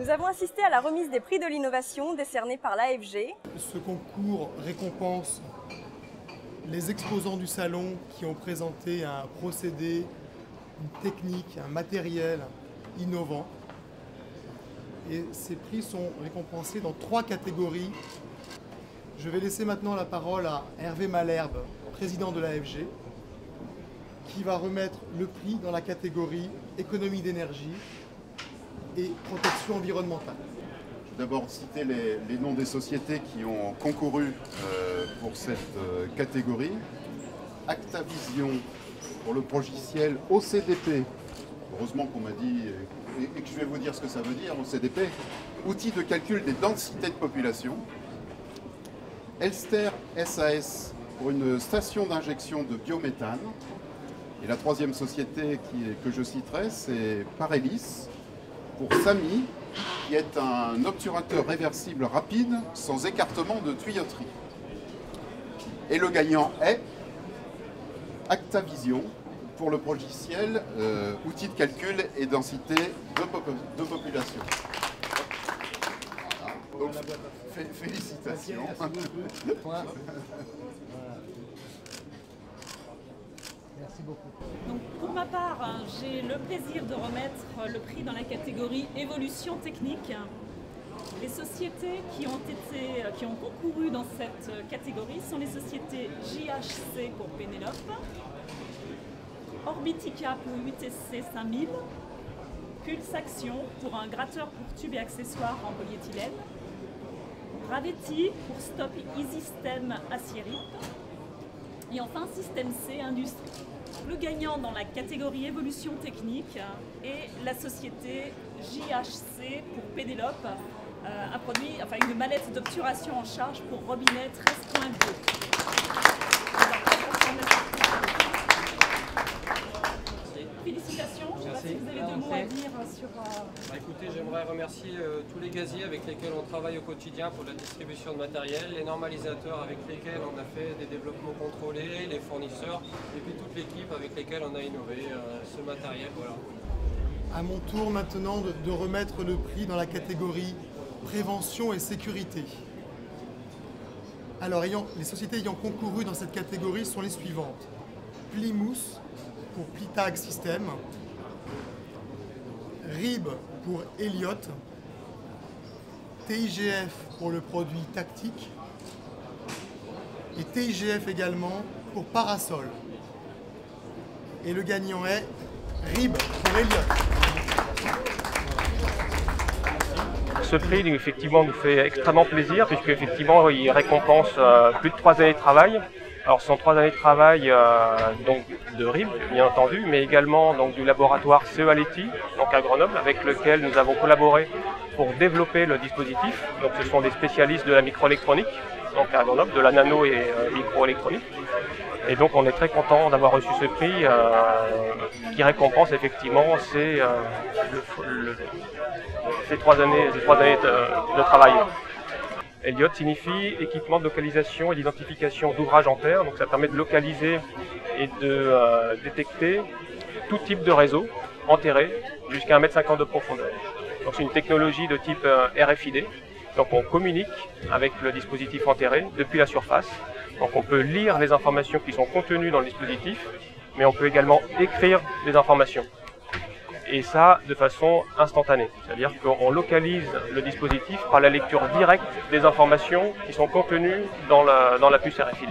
Nous avons assisté à la remise des prix de l'innovation décernés par l'AFG. Ce concours récompense les exposants du salon qui ont présenté un procédé, une technique, un matériel innovant. Et ces prix sont récompensés dans 3 catégories. Je vais laisser maintenant la parole à Hervé Malherbe, président de l'AFG, qui va remettre le prix dans la catégorie économie d'énergie et protection environnementale. Je vais d'abord citer les noms des sociétés qui ont concouru pour cette catégorie. Actavision pour le logiciel OCDP. Heureusement qu'on m'a dit, et que je vais vous dire ce que ça veut dire, OCDP, outil de calcul des densités de population. Elster SAS pour une station d'injection de biométhane. Et la troisième société que je citerai, c'est Parelis pour SAMI, qui est un obturateur réversible rapide sans écartement de tuyauterie. Et le gagnant est Actavision pour le logiciel outil de calcul et densité de population. Voilà. Donc, félicitations. Merci beaucoup. Donc, pour ma part, j'ai le plaisir de remettre le prix dans la catégorie évolution technique. Les sociétés qui ont concouru dans cette catégorie sont les sociétés JHC pour Pénélope, Orbitica pour UTC 5000, Pulsaction pour un gratteur pour tubes et accessoires en polyéthylène, Ravetti pour Stop E-System Acierip, et enfin Système C Industrie. Le gagnant dans la catégorie évolution technique est la société JHC pour Pénélope, un produit, enfin une mallette d'obturation en charge pour robinet 13.2. Félicitations, je ne sais pas si vous avez 2 mots à dire sur... Écoutez, j'aimerais remercier tous les gaziers avec lesquels on travaille au quotidien pour la distribution de matériel, les normalisateurs avec lesquels on a fait des développements contrôlés, les fournisseurs, et puis toute l'équipe avec lesquels on a innové ce matériel. Voilà. À mon tour maintenant de remettre le prix dans la catégorie prévention et sécurité. Alors, les sociétés ayant concouru dans cette catégorie sont les suivantes. Plymouth pour Plytag System, RIB pour Elliott, TIGF pour le produit Tactique et TIGF également pour Parasol. Et le gagnant est RIB pour Elliott. Ce prix effectivement nous fait extrêmement plaisir puisque effectivement il récompense plus de 3 années de travail. Alors ce sont 3 années de travail donc de RIB bien entendu, mais également donc, du laboratoire CEALETI, donc à Grenoble, avec lequel nous avons collaboré pour développer le dispositif. Donc ce sont des spécialistes de la microélectronique, donc à Grenoble, de la nano et microélectronique. Et donc on est très content d'avoir reçu ce prix qui récompense effectivement ces 3 années de travail. Elliott signifie équipement de localisation et d'identification d'ouvrages en terre, donc ça permet de localiser et de détecter tout type de réseau enterré jusqu'à 1,50 m de profondeur. Donc c'est une technologie de type RFID, donc on communique avec le dispositif enterré depuis la surface. Donc on peut lire les informations qui sont contenues dans le dispositif, mais on peut également écrire des informations. Et ça de façon instantanée, c'est-à-dire qu'on localise le dispositif par la lecture directe des informations qui sont contenues dans la puce RFID.